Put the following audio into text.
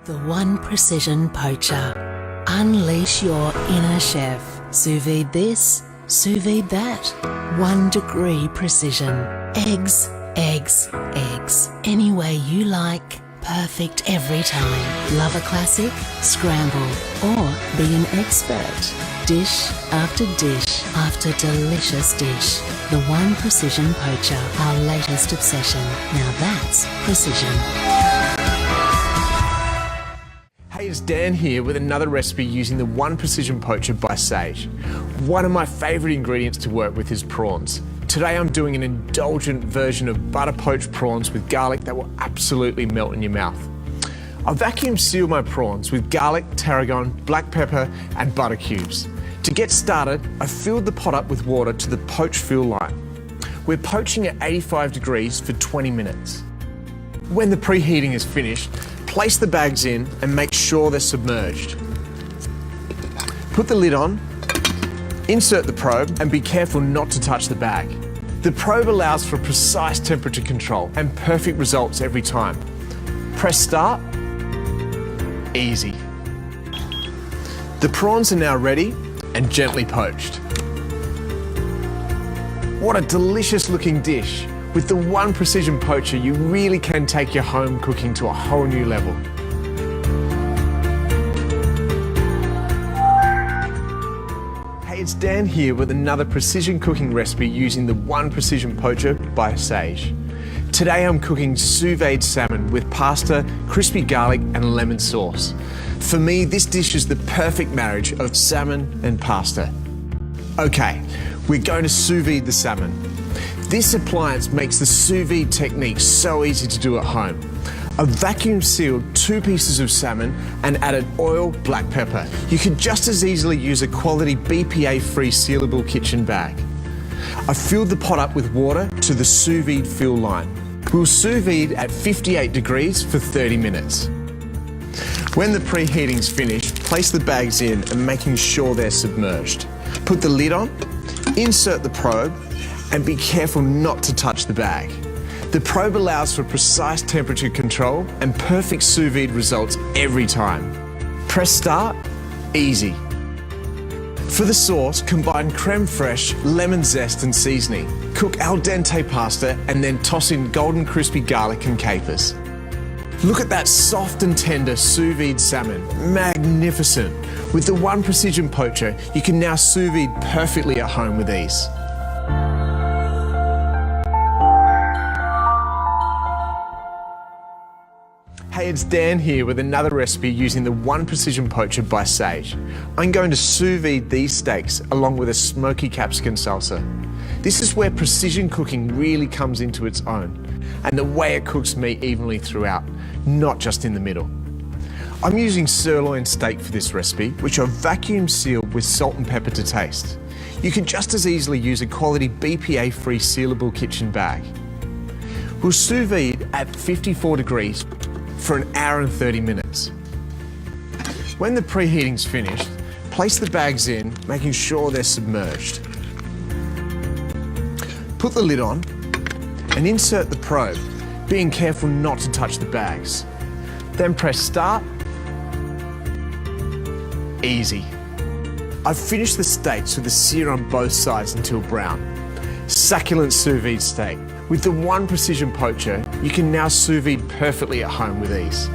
The One Precision Poacher. Unleash your inner chef. Sous vide this, sous vide that. 1 degree precision. Eggs, eggs, eggs. Any way you like. Perfect every time. Love a classic? Scramble. Or be an expert. Dish after dish after delicious dish. The One Precision Poacher, our latest obsession. Now that's precision. Hey, it's Dan here with another recipe using the One Precision Poacher by Sage. One of my favourite ingredients to work with is prawns. Today I'm doing an indulgent version of butter poached prawns with garlic that will absolutely melt in your mouth. I vacuum seal my prawns with garlic, tarragon, black pepper and butter cubes. To get started, I filled the pot up with water to the poach fill line. We're poaching at 85 degrees for 20 minutes. When the preheating is finished, place the bags in and make sure they're submerged. Put the lid on, insert the probe and be careful not to touch the bag. The probe allows for precise temperature control and perfect results every time. Press start, easy. The prawns are now ready and gently poached. What a delicious looking dish. With the One Precision Poacher, you really can take your home cooking to a whole new level. Hey, it's Dan here with another precision cooking recipe using the One Precision Poacher by Sage. Today I'm cooking sous vide salmon with pasta, crispy garlic and lemon sauce. For me, this dish is the perfect marriage of salmon and pasta. Okay, we're going to sous vide the salmon. This appliance makes the sous vide technique so easy to do at home. I vacuum sealed 2 pieces of salmon and added oil, black pepper. You could just as easily use a quality BPA-free sealable kitchen bag. I filled the pot up with water to the sous vide fill line. We'll sous vide at 58 degrees for 30 minutes. When the preheating's finished, place the bags in and making sure they're submerged. Put the lid on, insert the probe, and be careful not to touch the bag. The probe allows for precise temperature control and perfect sous vide results every time. Press start, easy. For the sauce, combine creme fraiche, lemon zest and seasoning. Cook al dente pasta and then toss in golden crispy garlic and capers. Look at that soft and tender sous vide salmon. Magnificent. With the One Precision Poacher, you can now sous vide perfectly at home with ease. Hey, it's Dan here with another recipe using the One Precision Poacher by Sage. I'm going to sous vide these steaks along with a smoky capsicum salsa. This is where precision cooking really comes into its own, and the way it cooks meat evenly throughout, not just in the middle. I'm using sirloin steak for this recipe, which I've vacuum sealed with salt and pepper to taste. You can just as easily use a quality BPA-free sealable kitchen bag. We'll sous vide at 54 degrees for an hour and 30 minutes. When the preheating's finished, place the bags in, making sure they're submerged. Put the lid on and insert the probe, being careful not to touch the bags. Then press start, easy. I've finished the steaks with the sear on both sides until brown. Succulent sous vide steak. With the One Precision Poacher, you can now sous vide perfectly at home with ease.